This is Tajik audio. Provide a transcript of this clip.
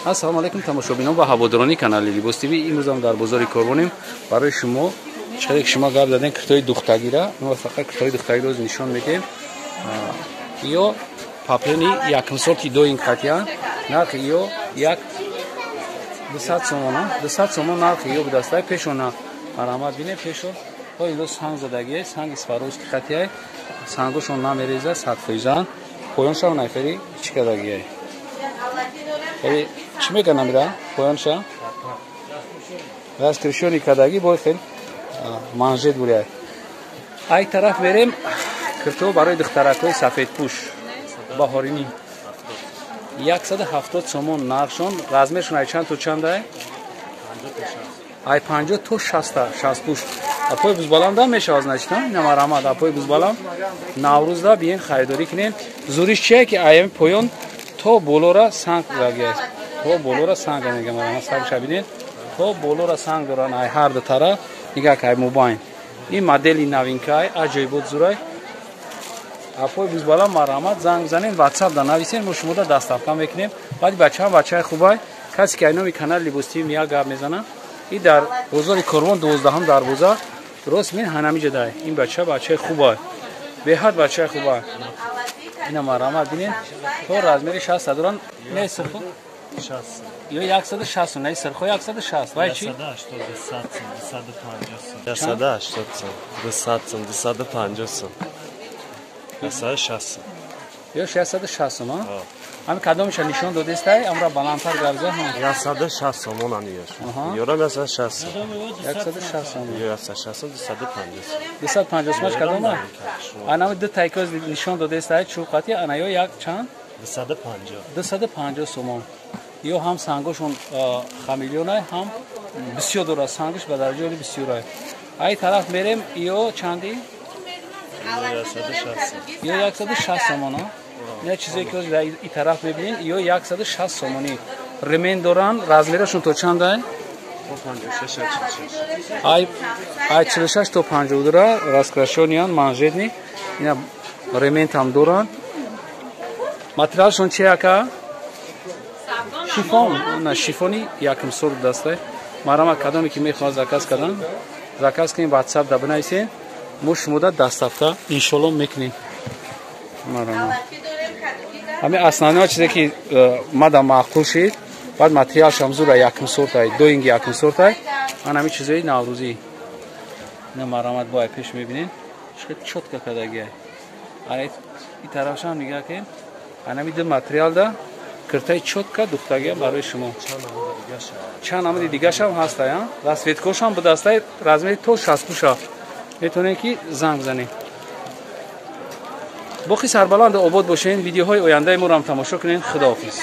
ассалому алайкум тамошобинон ва ҳаводорони канали Libos TV. имрӯзам дар бозори Корбонем барои шумо чиқаде ки шумо гап дадем киртои духтагира муваффақат киртои духтагиро нишон медем. Иё паплени якм сорти до ин қатия нарх иё як 200 сомон 200 сомон нарх иё будастай пешона марамат бине пешо то инро санг задагие санг сваровски қатия сангошон намереза 100%. Poyonşa nayferi çıkadagiye. Çime kanamira poyonşa. Raskrisyoni kadagi boy xel manjet buraya. Ay taraf verem kırto baroy dıxtarakoy safed push bahorini. 170 somon narxshon razmershon ay chand to chanday? Ay 50 to 60 push. Apoy buzbalamda meşaz naçtan ne maramad apoy buzbalam Navruzda biyen xaridori kinen zurish chiye ki ayam poyon to bolora sang lagye to bolora sang nega marama sang shabidin to bolora sang doran ay har da tara niga kay mobayn in modeli navinkay ajoybot zuray apoy buzbalam maramad zang zanin WhatsApp da navisen mo shumo da dastavka meknem badi bachcha khubay kasi ki aynomi kanal Libos TV miya gap mezana i dar bozori Korvon 12 darvoza درست من هنمی جدای این بچه خوبه بهاد بچه خوبه اینا مرامت بینین تو رازمری 60 دوران نه سرخو 60 یا 160 نه سرخو 160 وای چی 160 یا 660 ما هم کدامش نشون داده است امرا بالاتر گرزه هم 160 سومون انیش یورا مثلا 60 160 یا 160 250 ماش کدامه انا دو تایکوز نشون داده است چو قاطی انا یا یک چند 250 سومون یا هم سانگوشون خمیلیونه هم بسیار دور سانگوش به درجه بسیاره ای طرف میریم یا چندی یا 160 سومون نه چیزی که در این طرف ببینید یا 160 سومونی رمین دوران رازمیرشون تو چنده؟ 46 تا 50 دورا راسکراشونیان مانجدنی اینا رمین هم دوران ماتریالشون چیه که؟ شیفون نه شیفونی یکم سورد دسته مرام کدامی که میخواد زکاس کنیم واتساپ دا بنایسین مش مدت دستافتا انشالله میکنیم مرام همه اسنادها چیزی که ماده معقول شد بعد ماتریال شامزور یکم سورتای دو اینگی یکم سورتای من همین چیزای نوروزی نه مرامت با پیش میبینین شکل چوت که کداگیه این طرفش هم نگاه کن همین دو ماتریال دا کرتای چوت که دختگیه برای شما چند همه دیگه هم هست یا راسویتکوش هم بدسته رازمری تو 60 پوشا میتونه که زنگ بزنید باقی سربلند آباد باشین ویدیوهای آینده ما رو هم تماشا کنین خداحافظ